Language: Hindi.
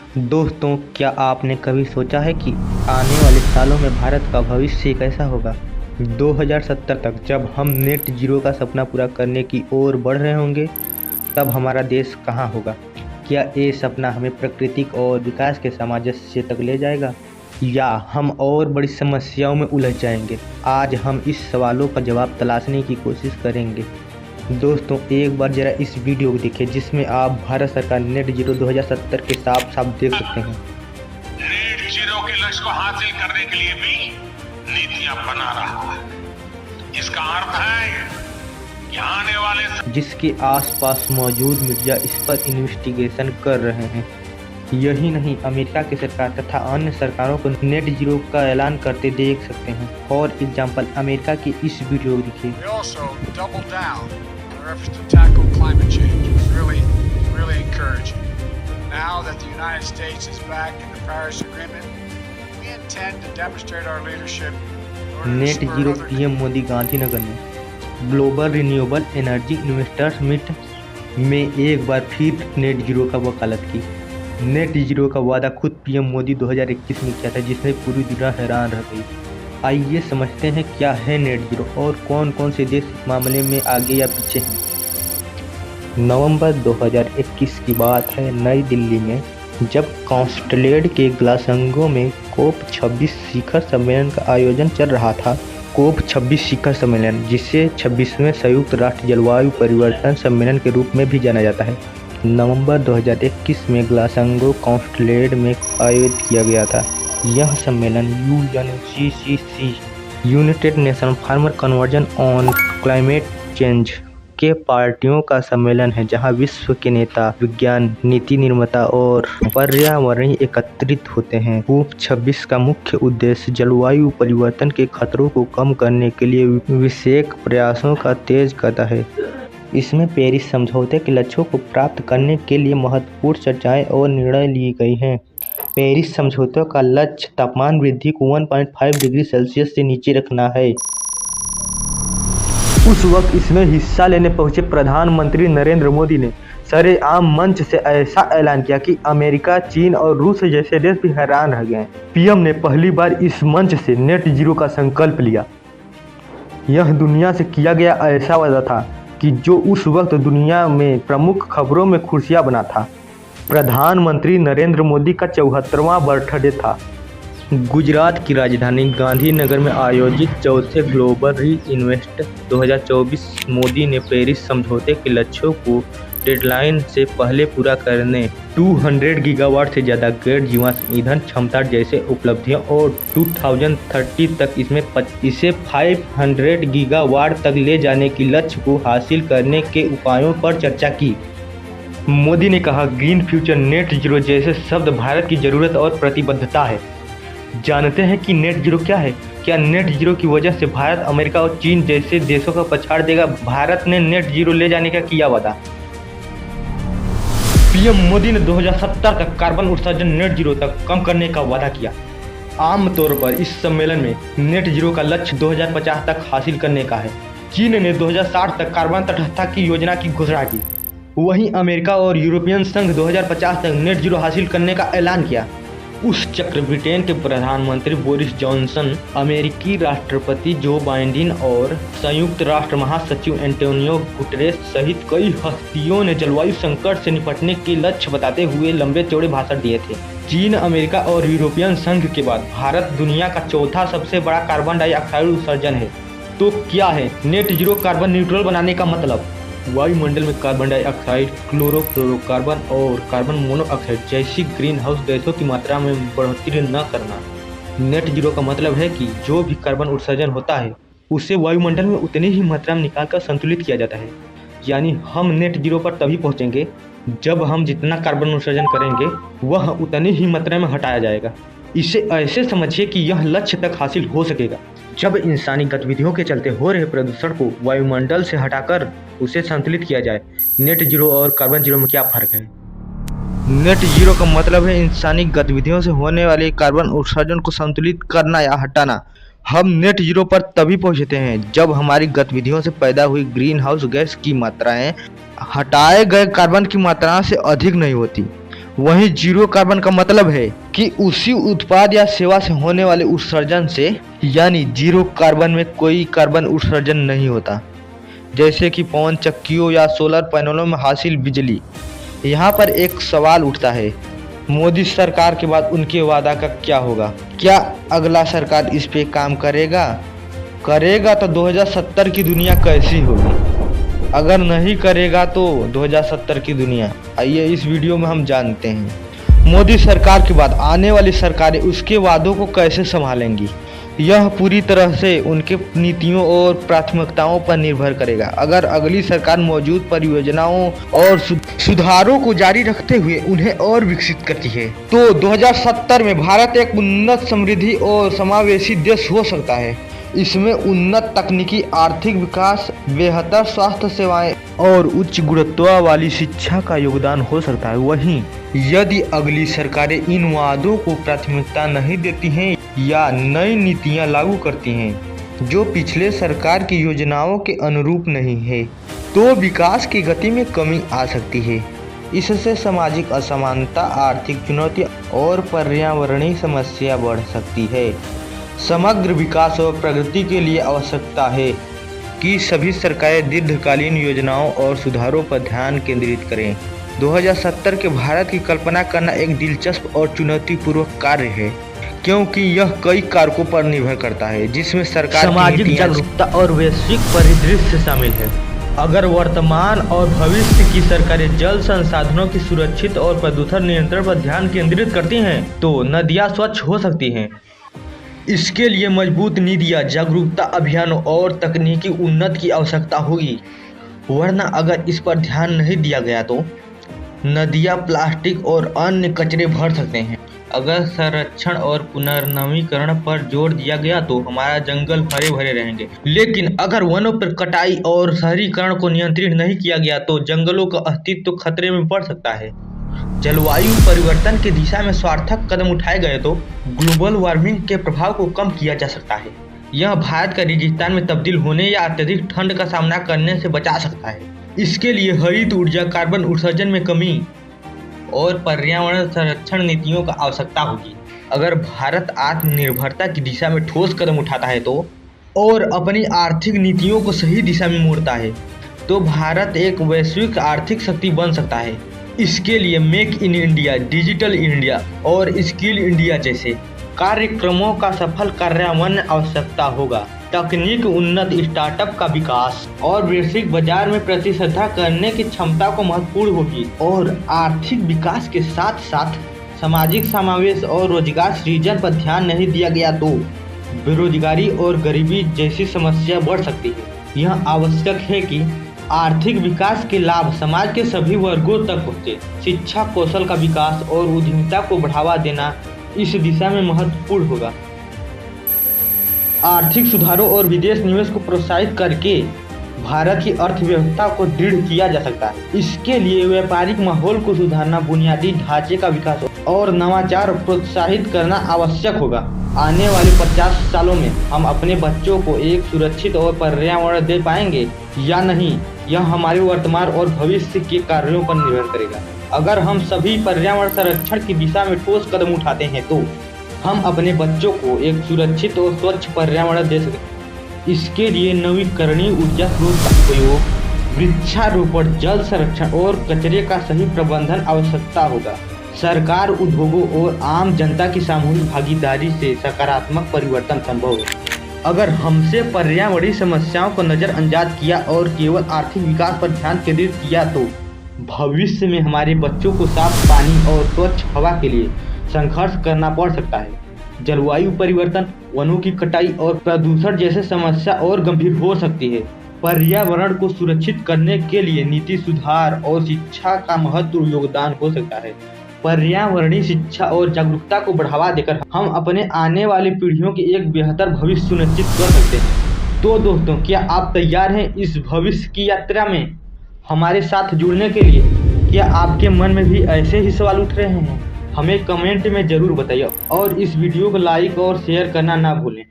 दोस्तों, क्या आपने कभी सोचा है कि आने वाले सालों में भारत का भविष्य कैसा होगा? 2070 तक जब हम नेट जीरो का सपना पूरा करने की ओर बढ़ रहे होंगे, तब हमारा देश कहाँ होगा? क्या ये सपना हमें प्राकृतिक और विकास के सामंजस्य तक ले जाएगा, या हम और बड़ी समस्याओं में उलझ जाएंगे? आज हम इस सवालों का जवाब तलाशने की कोशिश करेंगे। दोस्तों, एक बार जरा इस वीडियो को देखें, जिसमें आप भारत सरकार नेट जीरो 2070 के साफ साफ देख सकते हैं। नेट जीरो के लक्ष्य को हासिल करने के लिए भी नीतियां बना रहा है। इसका अर्थ है कि आने वाले जिसके आसपास मौजूद मीडिया इस पर इन्वेस्टिगेशन कर रहे हैं। यही नहीं, अमेरिका की सरकार तथा अन्य सरकारों को नेट जीरो का ऐलान करते देख सकते हैं। फॉर एग्जाम्पल, अमेरिका की इस वीडियो को देखिए। We also doubled down on our efforts to tackle climate change. It's really encouraging. Now that the United States is back in the Paris Agreement, we intend to demonstrate our leadership in order to net spur zero other PM Modi Gandhinagar में global renewable energy investors meet में एक बार फिर नेट जीरो का वकालत की। नेट जीरो का वादा खुद पीएम मोदी 2021 में किया था, जिससे पूरी दुनिया हैरान रह गई। आइए समझते हैं क्या है नेट जीरो और कौन कौन से देश इस मामले में आगे या पीछे हैं। नवंबर 2021 की बात है, नई दिल्ली में जब कॉन्स्टलेड के ग्लासगो में कोप 26 शिखर सम्मेलन का आयोजन चल रहा था। कोप 26 शिखर सम्मेलन, जिसे 26वें संयुक्त राष्ट्र जलवायु परिवर्तन सम्मेलन के रूप में भी जाना जाता है, नवंबर 2021 में ग्लासगो कॉन्स्टलेड में आयोजित किया गया था। यह सम्मेलन UNGCC United nation farmer conversion on climate change के पार्टियों का सम्मेलन है, जहां विश्व के नेता, विज्ञान, नीति निर्माता और पर्यावरण एकत्रित होते हैं। कोप 26 का मुख्य उद्देश्य जलवायु परिवर्तन के खतरों को कम करने के लिए वैश्विक प्रयासों का तेज करता है। इसमें पेरिस समझौते के लक्ष्यों को प्राप्त करने के लिए महत्वपूर्ण चर्चाएं और निर्णय लिए गए हैं। पेरिस समझौते का लक्ष्य तापमान वृद्धि को 1.5 डिग्री सेल्सियस से नीचे रखना है। उस वक्त इसमें हिस्सा लेने पहुंचे प्रधानमंत्री नरेंद्र मोदी ने सरेआम मंच से ऐसा ऐलान किया कि अमेरिका, चीन और रूस जैसे देश भी हैरान रह गए। पीएम ने पहली बार इस मंच से नेट जीरो का संकल्प लिया। यह दुनिया से किया गया ऐसा वादा था कि जो उस वक्त दुनिया में प्रमुख खबरों में खुर्सियां बना था। प्रधानमंत्री नरेंद्र मोदी का 74वां बर्थडे था। गुजरात की राजधानी गांधीनगर में आयोजित चौथे ग्लोबल री इन्वेस्ट 2024 मोदी ने पेरिस समझौते के लक्ष्यों को डेडलाइन से पहले पूरा करने, 200 गीगावाट से ज़्यादा गैर जीवाश्म ईंधन क्षमता जैसे उपलब्धियों और 2030 तक इसे 500 गीगावाट तक ले जाने की लक्ष्य को हासिल करने के उपायों पर चर्चा की। मोदी ने कहा, ग्रीन फ्यूचर, नेट जीरो जैसे शब्द भारत की जरूरत और प्रतिबद्धता है। जानते हैं कि नेट जीरो क्या है? क्या नेट जीरो की वजह से भारत, अमेरिका और चीन जैसे देशों का पछाड़ देगा? भारत ने नेट जीरो ले जाने का किया वादा। पीएम मोदी ने 2070 तक कार्बन उत्सर्जन नेट जीरो तक कम करने का वादा किया। आमतौर पर इस सम्मेलन में नेट जीरो का लक्ष्य 2050 तक हासिल करने का है। चीन ने 2060 तक कार्बन तटस्थता की योजना की घोषणा की। वहीं अमेरिका और यूरोपियन संघ 2050 तक नेट जीरो हासिल करने का ऐलान किया। उस चक्र ब्रिटेन के प्रधानमंत्री बोरिस जॉनसन, अमेरिकी राष्ट्रपति जो बाइडेन और संयुक्त राष्ट्र महासचिव एंटोनियो गुटेरेस सहित कई हस्तियों ने जलवायु संकट से निपटने के लक्ष्य बताते हुए लंबे चौड़े भाषण दिए थे। चीन, अमेरिका और यूरोपियन संघ के बाद भारत दुनिया का चौथा सबसे बड़ा कार्बन डाइऑक्साइड उत्सर्जन है। तो क्या है नेट जीरो कार्बन न्यूट्रल बनाने का मतलब? वायुमंडल में कार्बन डाइऑक्साइड, क्लोरोफ्लोरोकार्बन और कार्बन मोनोऑक्साइड जैसी ग्रीन हाउस गैसों की मात्रा में बढ़ोतरी न करना। नेट जीरो का मतलब है कि जो भी कार्बन उत्सर्जन होता है उसे वायुमंडल में उतनी ही मात्रा में निकालकर संतुलित किया जाता है। यानी हम नेट जीरो पर तभी पहुंचेंगे जब हम जितना कार्बन उत्सर्जन करेंगे वह उतनी ही मात्रा में हटाया जाएगा। इसे ऐसे समझिए कि यह लक्ष्य तक हासिल हो सकेगा जब इंसानी गतिविधियों के चलते हो रहे प्रदूषण को वायुमंडल से हटाकर उसे संतुलित किया जाए। नेट जीरो और कार्बन जीरो में क्या फर्क है? नेट जीरो का मतलब है इंसानी गतिविधियों से होने वाले कार्बन उत्सर्जन को संतुलित करना या हटाना। हम नेट जीरो पर तभी पहुंचते हैं जब हमारी गतिविधियों से पैदा हुई ग्रीन हाउस गैस की मात्राएं हटाए गए कार्बन की मात्रा से अधिक नहीं होती। वहीं जीरो कार्बन का मतलब है कि उसी उत्पाद या सेवा से होने वाले उत्सर्जन से, यानी जीरो कार्बन में कोई कार्बन उत्सर्जन नहीं होता, जैसे कि पवन चक्कियों या सोलर पैनलों में हासिल बिजली। यहाँ पर एक सवाल उठता है, मोदी सरकार के बाद उनके वादा का क्या होगा? क्या अगला सरकार इस पे काम करेगा तो 2070 की दुनिया कैसी होगी? अगर नहीं करेगा तो 2070 की दुनिया, आइए इस वीडियो में हम जानते हैं। मोदी सरकार के बाद आने वाली सरकारें उसके वादों को कैसे संभालेंगी, यह पूरी तरह से उनके नीतियों और प्राथमिकताओं पर निर्भर करेगा। अगर अगली सरकार मौजूद परियोजनाओं और सुधारों को जारी रखते हुए उन्हें और विकसित करती है तो 2070 में भारत एक उन्नत, समृद्धि और समावेशी देश हो सकता है। इसमें उन्नत तकनीकी, आर्थिक विकास, बेहतर स्वास्थ्य सेवाएं और उच्च गुणवत्ता वाली शिक्षा का योगदान हो सकता है। वहीं यदि अगली सरकारें इन वादों को प्राथमिकता नहीं देती हैं या नई नीतियां लागू करती हैं जो पिछले सरकार की योजनाओं के अनुरूप नहीं है, तो विकास की गति में कमी आ सकती है। इससे सामाजिक असमानता, आर्थिक चुनौती और पर्यावरणीय समस्या बढ़ सकती है। समग्र विकास और प्रगति के लिए आवश्यकता है कि सभी सरकारें दीर्घकालीन योजनाओं और सुधारों पर ध्यान केंद्रित करें। 2070 के भारत की कल्पना करना एक दिलचस्प और चुनौतीपूर्वक कार्य है, क्योंकि यह कई कारकों पर निर्भर करता है, जिसमें सरकार, सामाजिक जागरूकता और वैश्विक परिदृश्य शामिल है। अगर वर्तमान और भविष्य की सरकारें जल संसाधनों की सुरक्षित और प्रदूषण नियंत्रण पर ध्यान केंद्रित करती हैं तो नदियाँ स्वच्छ हो सकती हैं। इसके लिए मजबूत नीतियाँ, जागरूकता अभियानों और तकनीकी उन्नति की आवश्यकता होगी, वरना अगर इस पर ध्यान नहीं दिया गया तो नदियाँ प्लास्टिक और अन्य कचरे भर सकते हैं। अगर संरक्षण और पुनर्नवीकरण पर जोर दिया गया तो हमारा जंगल हरे भरे रहेंगे, लेकिन अगर वनों पर कटाई और शहरीकरण को नियंत्रित नहीं किया गया तो जंगलों का अस्तित्व खतरे में पड़ सकता है। जलवायु परिवर्तन की दिशा में सार्थक कदम उठाए गए तो ग्लोबल वार्मिंग के प्रभाव को कम किया जा सकता है। यह भारत का रेगिस्तान में तब्दील होने या अत्यधिक ठंड का सामना करने से बचा सकता है। इसके लिए हरित ऊर्जा, कार्बन उत्सर्जन में कमी और पर्यावरण संरक्षण नीतियों का आवश्यकता होगी। अगर भारत आत्मनिर्भरता की दिशा में ठोस कदम उठाता है तो और अपनी आर्थिक नीतियों को सही दिशा में मोड़ता है तो भारत एक वैश्विक आर्थिक शक्ति बन सकता है। इसके लिए make in India, digital India और स्किल इंडिया जैसे कार्यक्रमों का सफल कार्यान्वयन आवश्यकता होगा। तकनीक उन्नत, स्टार्टअप का विकास और वैश्विक बाजार में प्रतिस्पर्धा करने की क्षमता को महत्वपूर्ण होगी। और आर्थिक विकास के साथ साथ सामाजिक समावेश और रोजगार सृजन पर ध्यान नहीं दिया गया तो बेरोजगारी और गरीबी जैसी समस्या बढ़ सकती है। यह आवश्यक है कि आर्थिक विकास के लाभ समाज के सभी वर्गों तक पहुँचे। शिक्षा, कौशल का विकास और उद्यमिता को बढ़ावा देना इस दिशा में महत्वपूर्ण होगा। आर्थिक सुधारों और विदेश निवेश को प्रोत्साहित करके भारत की अर्थव्यवस्था को दृढ़ किया जा सकता है। इसके लिए व्यापारिक माहौल को सुधारना, बुनियादी ढांचे का विकास और नवाचार प्रोत्साहित करना आवश्यक होगा। आने वाले 50 सालों में हम अपने बच्चों को एक सुरक्षित और पर्यावरण दे पाएंगे या नहीं, यह हमारे वर्तमान और भविष्य के कार्यों पर निर्भर करेगा। अगर हम सभी पर्यावरण संरक्षण की दिशा में ठोस कदम उठाते हैं तो हम अपने बच्चों को एक सुरक्षित और स्वच्छ पर्यावरण दे सकते। इसके लिए नवीकरणीय ऊर्जा स्रोत का उपयोग, वृक्षारोपण, जल संरक्षण और कचरे का सही प्रबंधन आवश्यकता होगा। सरकार, उद्योगों और आम जनता की सामूहिक भागीदारी से सकारात्मक परिवर्तन संभव है। अगर हमसे पर्यावरणीय समस्याओं को नज़रअंदाज किया और केवल आर्थिक विकास पर ध्यान केंद्रित किया तो भविष्य में हमारे बच्चों को साफ पानी और स्वच्छ हवा के लिए संघर्ष करना पड़ सकता है। जलवायु परिवर्तन, वनों की कटाई और प्रदूषण जैसे समस्या और गंभीर हो सकती है। पर्यावरण को सुरक्षित करने के लिए नीति सुधार और शिक्षा का महत्वपूर्ण योगदान हो सकता है। पर्यावरणीय शिक्षा और जागरूकता को बढ़ावा देकर हम अपने आने वाली पीढ़ियों की एक बेहतर भविष्य सुनिश्चित कर सकते हैं। तो दोस्तों, क्या आप तैयार हैं इस भविष्य की यात्रा में हमारे साथ जुड़ने के लिए? क्या आपके मन में भी ऐसे ही सवाल उठ रहे हैं? हमें कमेंट में ज़रूर बताइए और इस वीडियो को लाइक और शेयर करना ना भूलें।